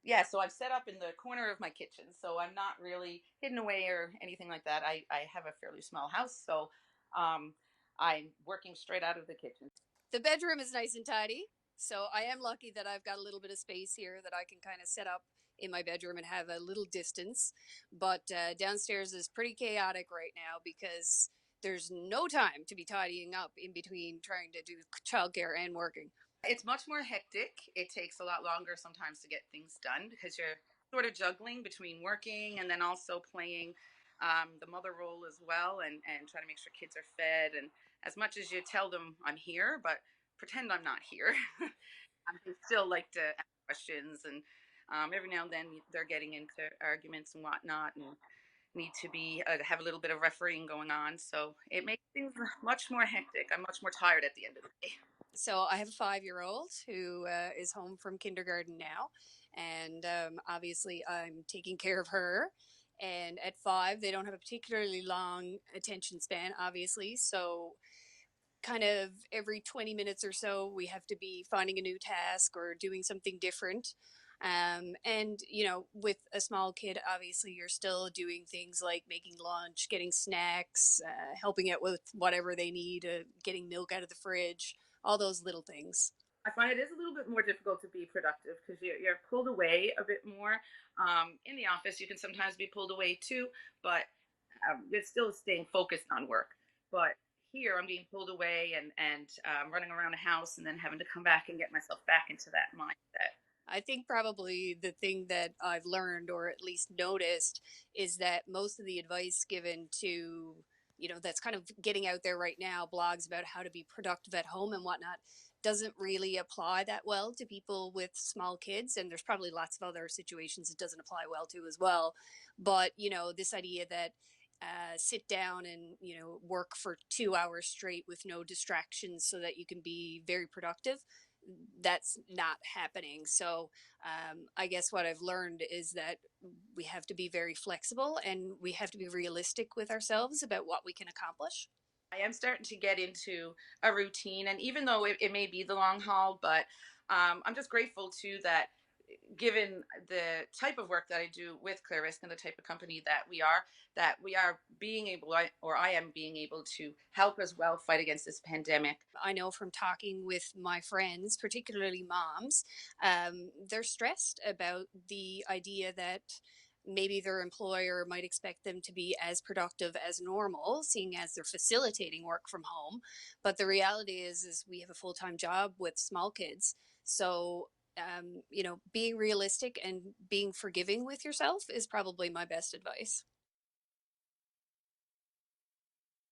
Yeah, so I've set up in the corner of my kitchen, so I'm not really hidden away or anything like that. I have a fairly small house, so um, I'm working straight out of the kitchen. The bedroom is nice and tidy. So I am lucky that I've got a little bit of space here that I can kind of set up in my bedroom and have a little distance. But downstairs is pretty chaotic right now because there's no time to be tidying up in between trying to do childcare and working. It's much more hectic. It takes a lot longer sometimes to get things done because you're sort of juggling between working and then also playing the mother role as well, and trying to make sure kids are fed. And as much as you tell them I'm here, but pretend I'm not here. They still like to ask questions, and every now and then they're getting into arguments and whatnot, and need to be have a little bit of refereeing going on. So it makes things much more hectic. I'm much more tired at the end of the day. So I have a 5-year-old who is home from kindergarten now, and obviously I'm taking care of her. And at 5, they don't have a particularly long attention span, obviously. So kind of every 20 minutes or so, we have to be finding a new task or doing something different. And, with a small kid, obviously, you're still doing things like making lunch, getting snacks, helping out with whatever they need, getting milk out of the fridge, all those little things. I find it is a little bit more difficult to be productive because you're pulled away a bit more. In the office, you can sometimes be pulled away too, but you're still staying focused on work. But here, I'm being pulled away and running around the house and then having to come back and get myself back into that mindset. I think probably the thing that I've learned or at least noticed is that most of the advice given to, that's kind of getting out there right now, blogs about how to be productive at home and whatnot, doesn't really apply that well to people with small kids. And there's probably lots of other situations it doesn't apply well to as well. But, this idea that sit down and work for 2 hours straight with no distractions so that you can be very productive, that's not happening. So I guess what I've learned is that we have to be very flexible and we have to be realistic with ourselves about what we can accomplish. I am starting to get into a routine, and even though it may be the long haul, but I'm just grateful too that given the type of work that I do with Clear Risk and the type of company that we are being able, or I am being able to help as well fight against this pandemic. I know from talking with my friends, particularly moms, they're stressed about the idea that maybe their employer might expect them to be as productive as normal, seeing as they're facilitating work from home. But the reality is we have a full-time job with small kids. So, being realistic and being forgiving with yourself is probably my best advice.